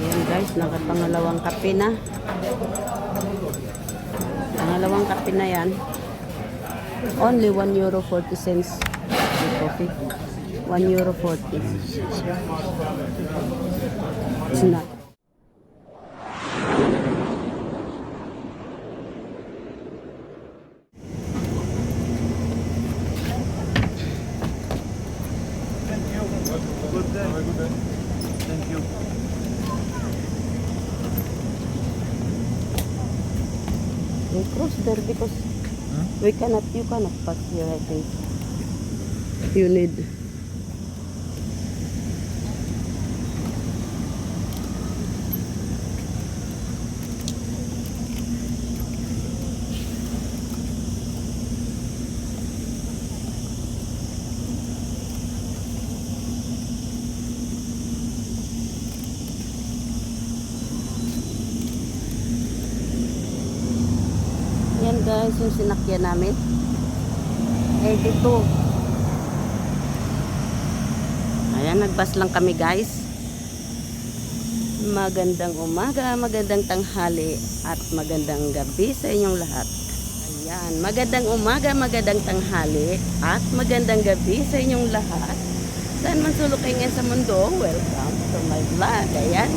Ayan guys, nakapangalawang kape na. Pangalawang kape na yan. Only €1.40 the coffee. €1.40. It's not. Good day. Thank you. We cross there because you cannot pass here, I think. You need. Yan guys, yung sinakyan namin. 82. Ayan, nagbas lang kami guys. Magandang umaga, magandang tanghali, at magandang gabi sa inyong lahat. Ayan, magandang umaga, magandang tanghali, at magandang gabi sa inyong lahat. Saan man sulok kayo ngayon sa mundo, welcome to my vlog. Ayan.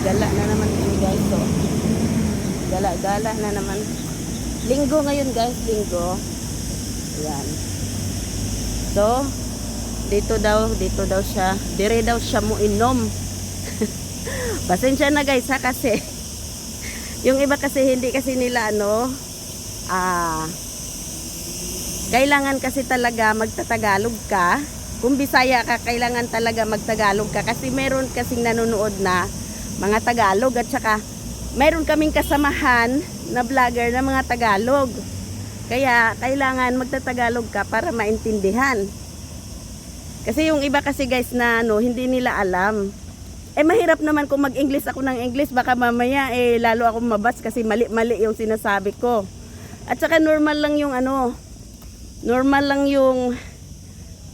Gala na naman kami guys, so. Gala-gala na naman. Linggo ngayon guys, linggo. Ayan. So, dito daw siya. Dire daw siya mo inom. Pasensya na guys ha, kasi yung iba kasi hindi kasi nila kailangan kasi talaga magtatagalog ka. Kung Bisaya ka, kailangan talaga magtagalog ka kasi meron kasing nanonood na mga Tagalog, at saka mayroon kaming kasamahan na vlogger na mga Tagalog. Kaya kailangan magtatagalog ka para maintindihan. Kasi yung iba kasi guys na hindi nila alam. Mahirap naman kung mag-English ako ng English, baka mamaya lalo akong mabas kasi mali-mali yung sinasabi ko. At saka normal lang yung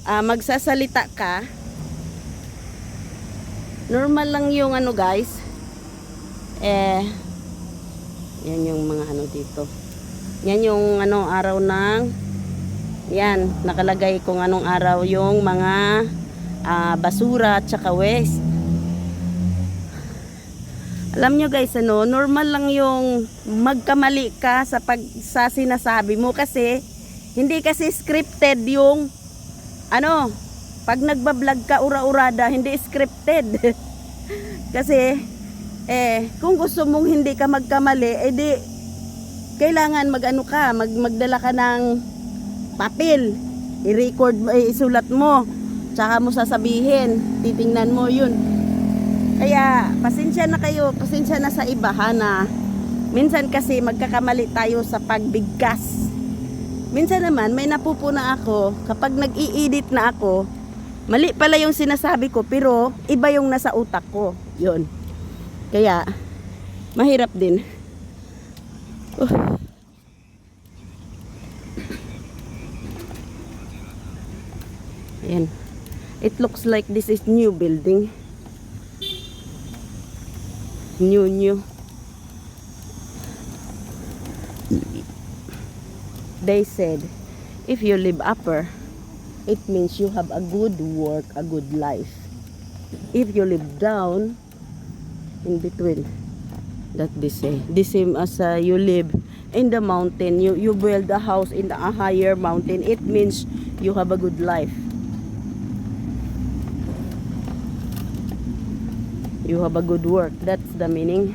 magsasalita ka. Normal lang yung guys. Yan yung mga dito. Yan yung araw ng yan, nakalagay kung anong araw yung mga basura at saka waste. Alam nyo guys, normal lang yung magkamali ka sa sinasabi mo kasi hindi kasi scripted yung pag nagbablog ka ura-urada, hindi scripted. Kasi kung gusto mong hindi ka magkamali, di kailangan magdala ka ng papel, i-record mo, isulat mo, tsaka mo sasabihin, titingnan mo yun. Kaya pasensya na kayo, pasensya na sa iba na minsan kasi magkakamali tayo sa pagbigkas. Minsan naman may napupuna ako kapag nag-i-edit na ako, mali pala yung sinasabi ko pero iba yung nasa utak ko. Yun. Kaya, mahirap din. Ayan. It looks like this is new building. New. They said, if you live upper, it means you have a good work, a good life. If you live down, in between, that they say, the same as you live in the mountain, you build a house in a higher mountain, it means you have a good life, you have a good work. That's the meaning.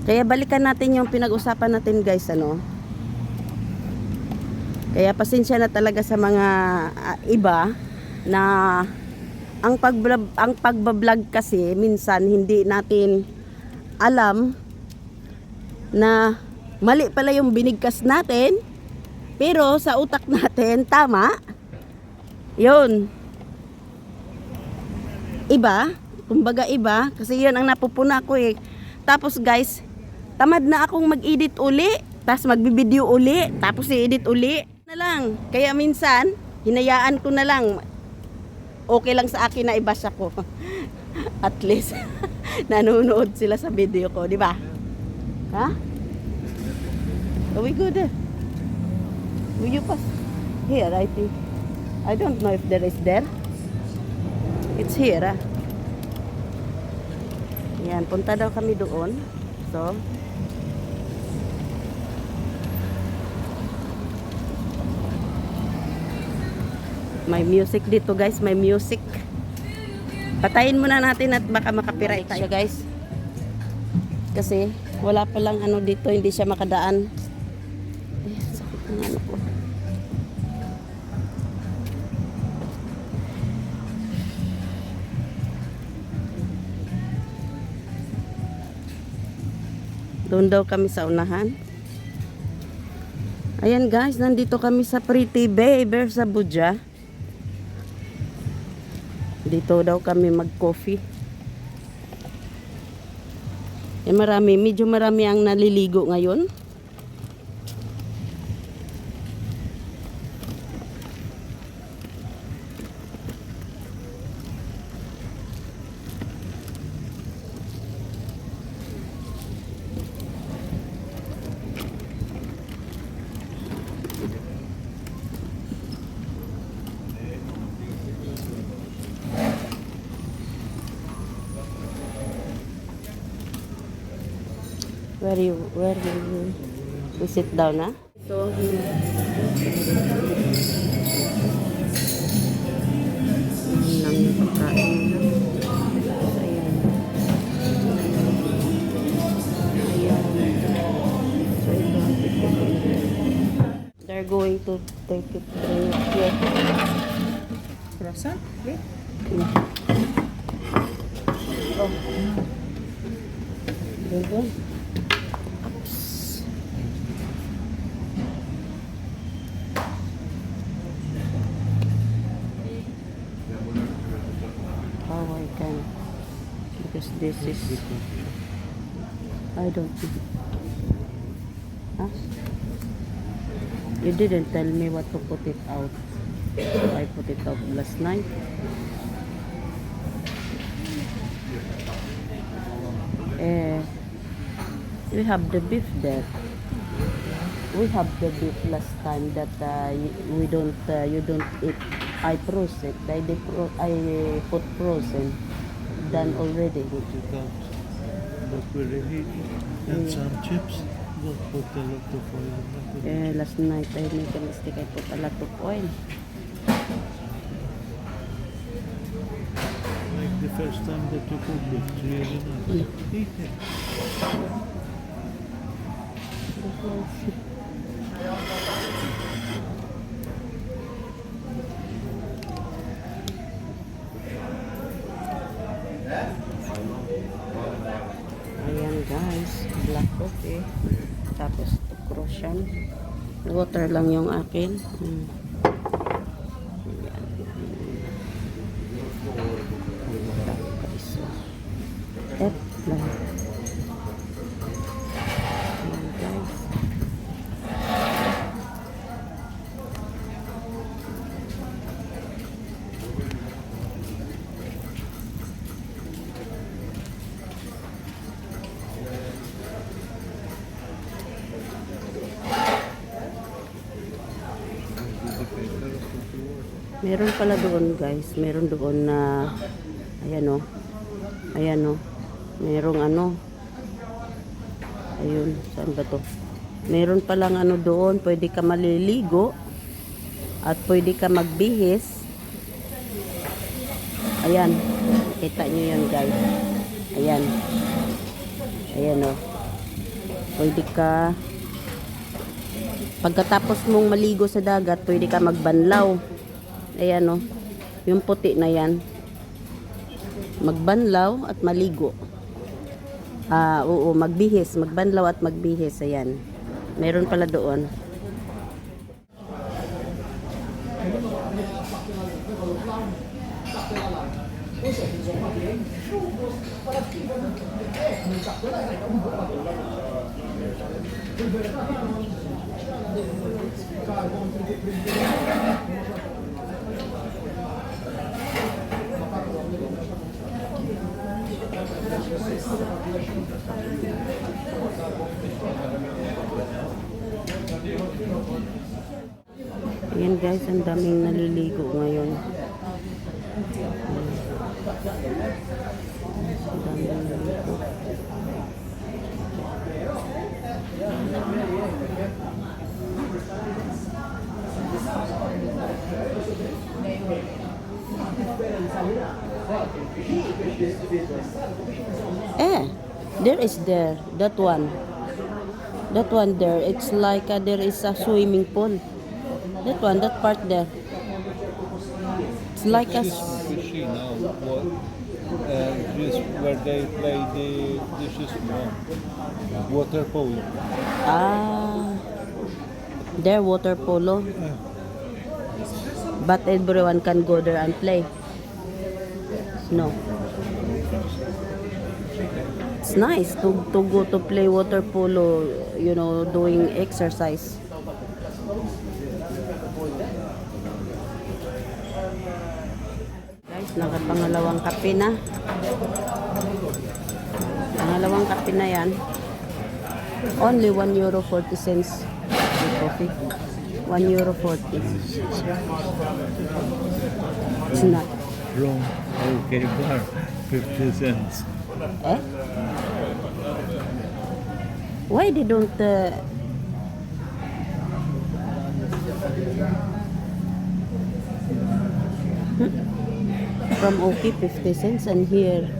Kaya balikan natin yung pinag-usapan natin guys, kaya pasensya na talaga sa mga iba na ang pagbablog kasi minsan hindi natin alam na mali pala yung binigkas natin, pero sa utak natin tama. Yun. Iba, kumbaga iba, kasi yun ang napupuna ko Tapos guys, tamad na akong mag-edit uli, tapos magbibideo uli, tapos i-edit uli. Na lang. Kaya minsan, hinayaan ko na lang. Okay lang sa akin na i-bash ako. At least, nanonood sila sa video ko, di ba? Ha? Are we good? Will you pass? Here, I think. I don't know if there is there. It's here, ah. Yan, punta daw kami doon. So, may music dito guys, may music. Patayin muna natin at baka makapiright tayo guys. Kasi wala pa lang ano dito, hindi siya makadaan. Eh, sakit ng ano ko. Doon daw kami sa unahan. Ayan guys, nandito kami sa Pretty Bay, Versabuja. Dito daw kami mag-coffee. Eh medyo marami ang naliligo ngayon. Where will we sit down, ha? So, yun lang yung pagkain. So, ayan. Ayan. So, ito. They're going to take it here. Croissant? Okay. Oh. Doon. How I can, because this is, I don't know. Huh? You didn't tell me what to put it out. So I put it out last night. We have the beef there. We have the beef last time that you don't eat. I froze it. I put frozen. Done already. Put it out. Not very heaty. And some chips. Don't put a lot of oil. Last night I made a mistake. I put a lot of oil. Like the first time that you cooked it, really nice. Eat it. Ayan guys, black coffee. Tapos Croatian. Water lang yung akin. Ayan. Tapos eggplant. Ayan guys. Meron pala doon guys, meron doon na ayan o, merong ano, ayun, saan ba to? Meron palang ano doon, pwede ka maliligo at pwede ka magbihis. Ayan, kita nyo yan guys, ayan, ayan o, pwede ka, pagkatapos mong maligo sa dagat, pwede ka magbanlaw. Ayan o, yung puti na yan. Magbanlaw at maligo. Oo, magbihis. Magbanlaw at magbihis. Ayan. Meron pala doon. Ayan guys, ang daming naliligo ngayon. Ang daming naliligo. There, that one. That one there, it's like there is a swimming pool. That one, that part there. It's like a... Machine now, what, this where they play this is water polo. There, water polo. But everyone can go there and play. No. It's nice to go to play water polo, you know, doing exercise. Guys, nakapangalawang kape na. Pangalawang kape na yan. Only €1.40 the coffee. €1.40. It's not. Wrong. Okay, bar 50 cents. Eh? Why they don't from OK 50 cents and here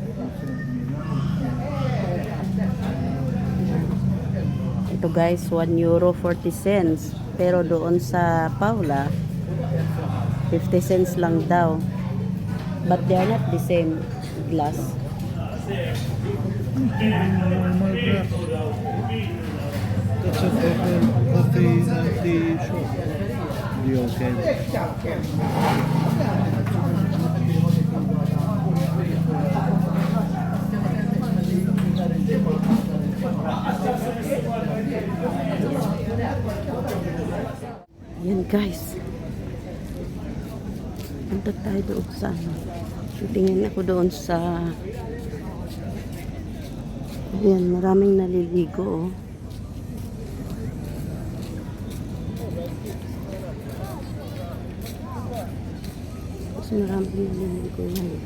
ito guys €1.40 pero doon sa Paula 50 cents lang daw, but they are not the same glass. Normal glass. That's a coffee tea shop. The okay. Yan guys. Punta tayo doon sa ano. Tingin ako doon sa ayan, maraming naliligo oh. Mas maraming naliligo yan eh.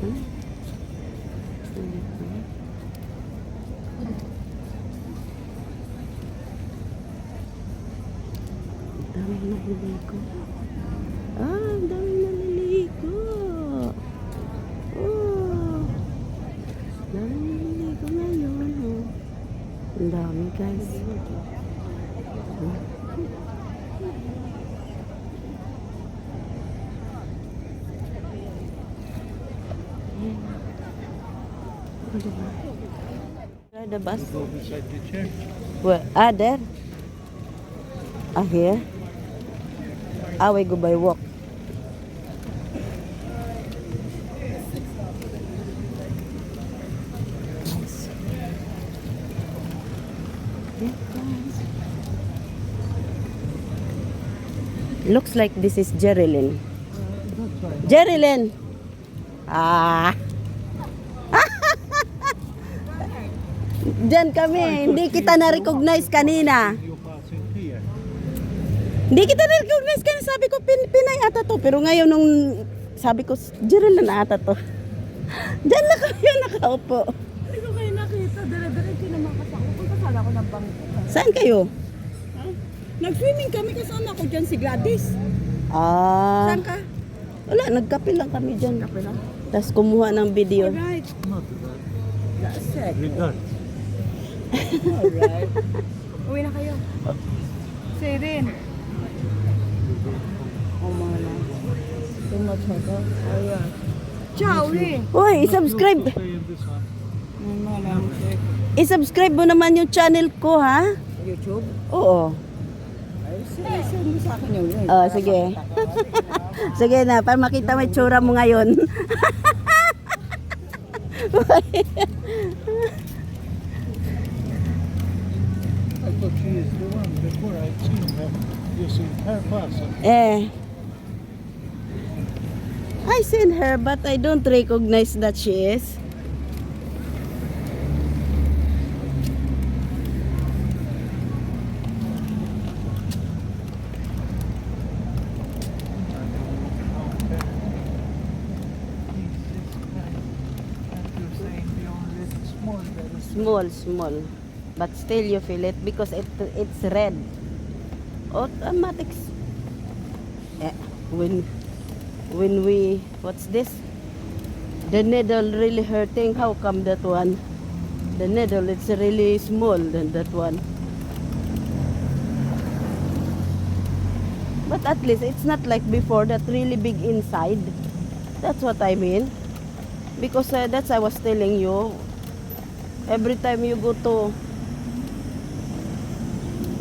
Daming naliligo. Ang daming naliligo. Oh. Daming naliligo ngayon. Oh. Ang dami guys. Where the bus? Go beside the church. Where? There? Here? We go by walk. Looks like this is Jerilyn. Jerilyn! Diyan kami. Hindi kita na-recognize kanina. You passing here. Hindi kita na-recognize kanina. Sabi ko, Pinay ata to. Pero ngayon nung sabi ko, Jerilyn na ata to. Diyan na kayo nakaupo. Hindi ko kayo nakita. Dire-diretso naman kasi ako. Punta sana ako ng bangko. Saan kayo? Nag-swimming kami kasama ko dyan si Gladys. Saan ka? Wala, nagkape lang kami dyan. Kape lang. Tapos kumuha ng video. Alright. Not that. That's it. Regard. Alright. Uwi na kayo. Say rin. Oh my God. Too much ago. Ayan. Ciao, Rin. Uy, i-subscribe. Stay in this one. I-subscribe mo naman yung channel ko, ha? YouTube? Oo. Ay, send mo sa akin yung link. Oh, sige. Sige na, para makita mo yung tsura mo ngayon. I thought she is the one before I'd seen her. You see her person. Eh. I seen her but I don't recognize that she is. You're saying the only small that is Small, small. But still you feel it because it's red. Automatics. Eh, when we, what's this? The needle really hurting. How come that one? The needle, it's really small than that one. But at least it's not like before that really big inside. That's what I mean. Because that's I was telling you. Every time you go to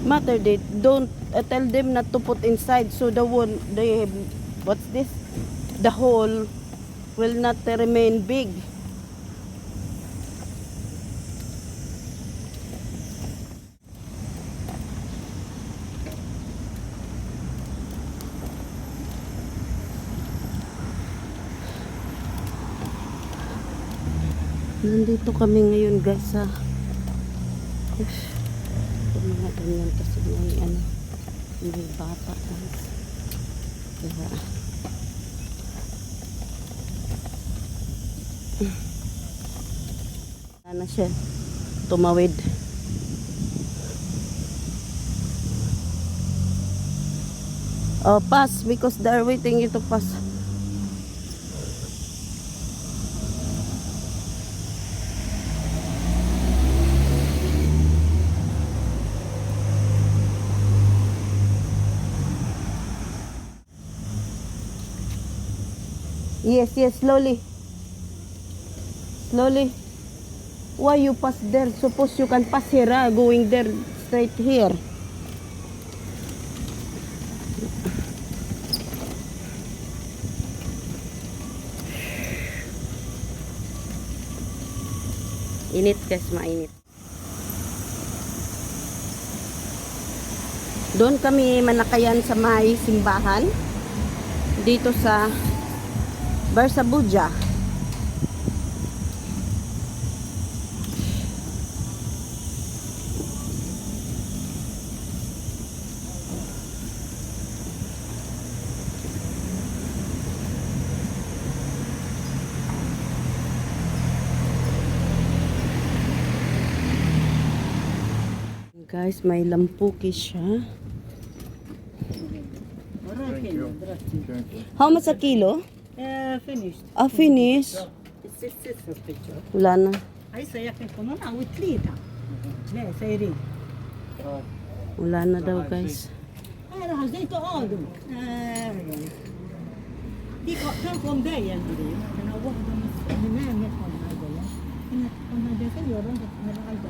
Mater Date, don't tell them not to put inside so the one, the, what's this? The hole will not remain big. Nandito kami ngayon guys sa mga ganyan kasi may ano, may bata guys. Kaya na siya tumawid. Oh, pass because they're waiting you to pass. Yes, yes, slowly. Slowly. Why you pass there? Suppose you can pass here, going there straight here. Init guys, mainit. Doon kami manakayan sa may simbahan. Dito sa Barsabuja. Guys, may lampuki siya. How much a kilo? Finished. Finish. It's sister's picture. Wala na. I say I can come on with Lita. Ne, say ring. Wala na daw guys. Det har inte av dem. De kom där igen. Den har varit med med på den här grejen. Men om man det så gör de det med allt.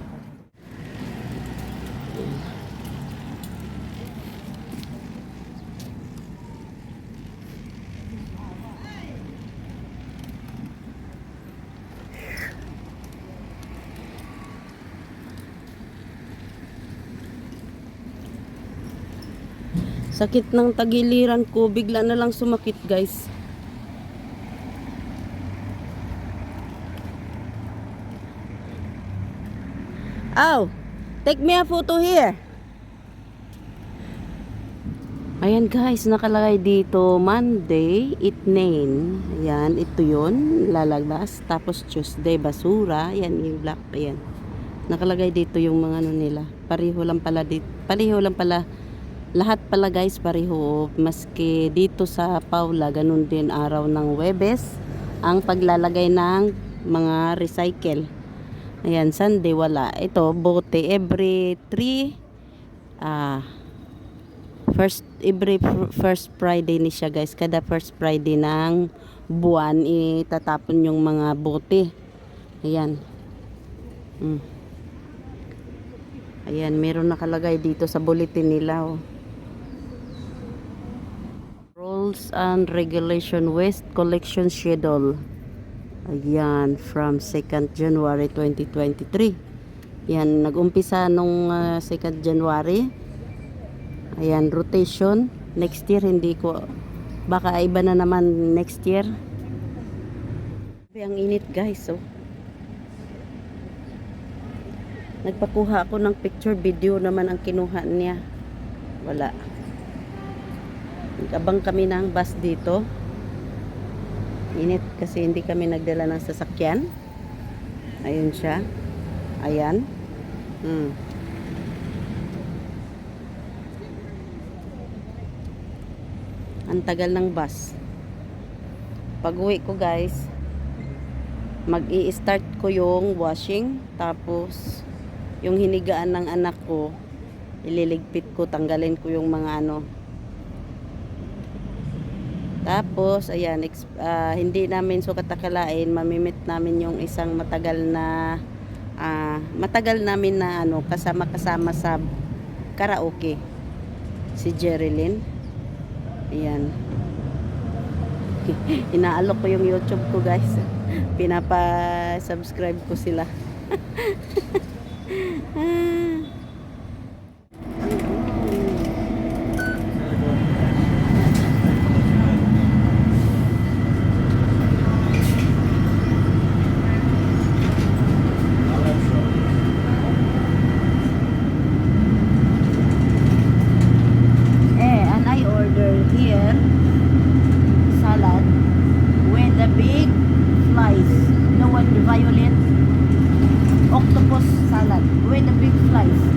Sakit ng tagiliran ko, bigla na lang sumakit guys. Ow, take me a photo here. Ayan guys, nakalagay dito Monday, itnain. Ayan, ito yun, lalaglas. Tapos Tuesday, basura. Ayan, yung black. Ayan. Nakalagay dito yung mga ano nila. Pareho lang pala dito. Pareho lang pala. Lahat pala guys pareho, maski dito sa Paula ganun din araw ng Huwebes ang paglalagay ng mga recycle. Ayan, Sunday wala. Ito bote every 3 every first Friday ni siya guys. Kada first Friday ng buwan itatapon yung mga bote. Ayan. Ayan, meron nakalagay dito sa bulletin nila oh. Rules and Regulation Waste Collection Schedule. Ayan, from 2nd January 2023. Yan, nag-umpisa nung 2nd January. Ayan, rotation. Next year, hindi ko, baka iba na naman next year. Ang init guys, oh. Nagpakuha ako ng picture, video naman ang kinuha niya. Wala. Nag-abang kami ng bus dito. Init kasi hindi kami nagdala ng sasakyan. Ayun siya. Ayan. Ang tagal ng bus. Pag uwi ko guys, mag-i-start ko yung washing. Tapos, yung hinigaan ng anak ko, ililigpit ko, tanggalin ko yung mga ano. Tapos, ayan, hindi namin sukat akalain, mamimit namin yung isang matagal namin na ano, kasama sa karaoke. Si Jerilyn. Ayan. Inaalok ko yung YouTube ko guys. Pinapa-subscribe ko sila. And I ordered here salad with the big flies. You know what? The violet octopus salad with the big flies.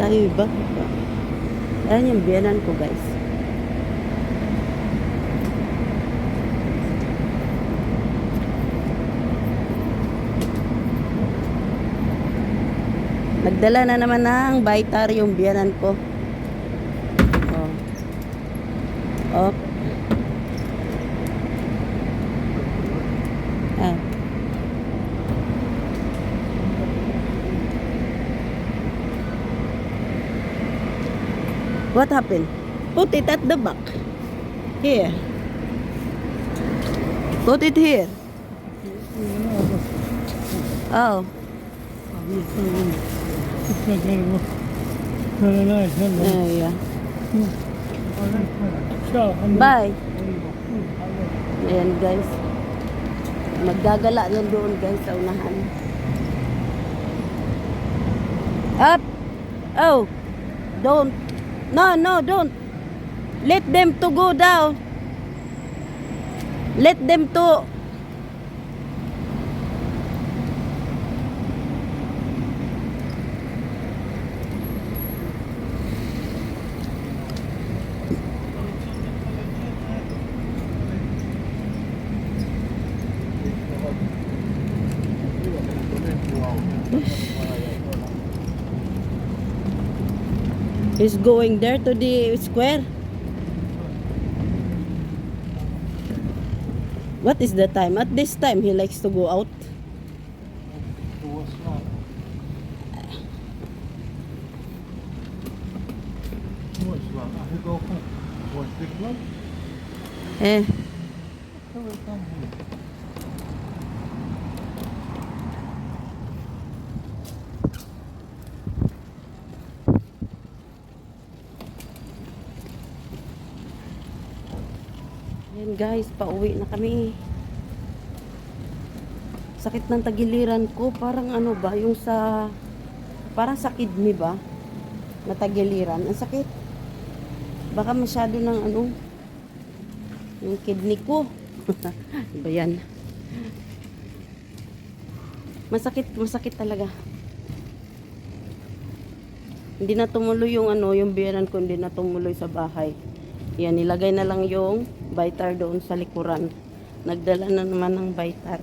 Ay, ba? Ayan yung biyanan ko, guys. Nagdala na naman ng Vitar yung biyanan ko. Oh. Oh. Ah. What happened? Put it at the back. Here. Put it here. Oh. Yeah. Bye. Ayan guys. Maggagala yan doon guys sa unahan. Up. Oh. Don't. No, don't. Let them to go down. Let them to. He's going there to the square. What is the time? At this time, he likes to go out. Eh. Ayan guys, pauwi na kami. Sakit ng tagiliran ko, parang ano ba, yung sa parang sa kidney ba? Na tagiliran, ang sakit. Baka masyado ng ano, yung kidney ko. Iba yan. Masakit talaga. Hindi na tumuloy yung ano, yung biyanan ko, hindi na tumuloy sa bahay. Yan, nilagay na lang yung Vitar doon sa likuran. Nagdala na naman ng Vitar.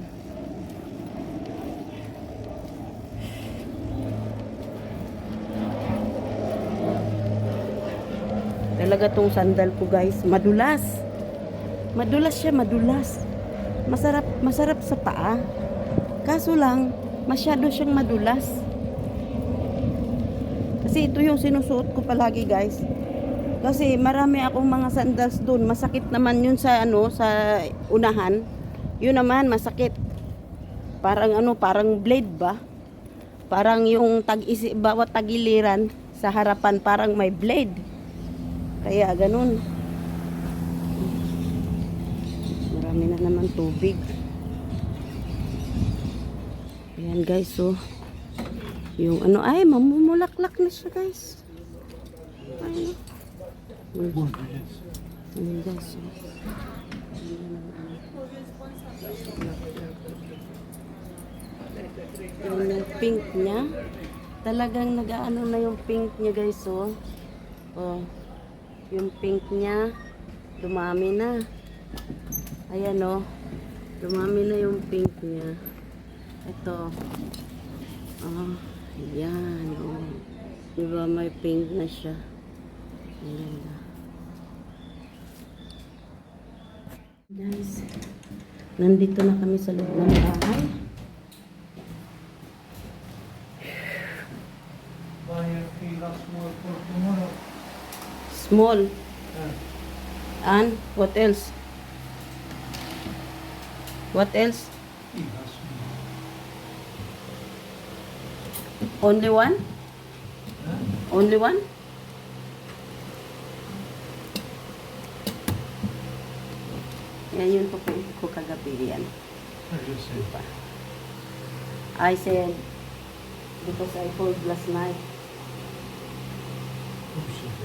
Talaga tong sandal ko guys, madulas. Madulas siya, madulas. Masarap sa paa. Kaso lang, masyado siyang madulas. Kasi ito yung sinusuot ko palagi guys. Kasi marami akong mga sandals doon. Masakit naman yun sa ano, sa unahan. Yun naman masakit. Parang ano, parang blade ba? Parang yung bawat tagiliran sa harapan parang may blade. Kaya ganun. Marami na naman tubig. Ayan guys, so yung ano, ay mamumulaklak na siya guys. Ay, ayan guys, so yung pink niya, talagang nag-ano na yung pink niya guys, so oh, yung pink niya dumami na. Ayan o, dumami na yung pink niya. Ito, oh, ayan o, diba may pink na siya. Ayan na guys, nandito na kami sa loob ng bahay. Small. And what else? What else? Only one? Only one? Yan yun po ko kagabi yan. I said, because I told last night. Oh, shit.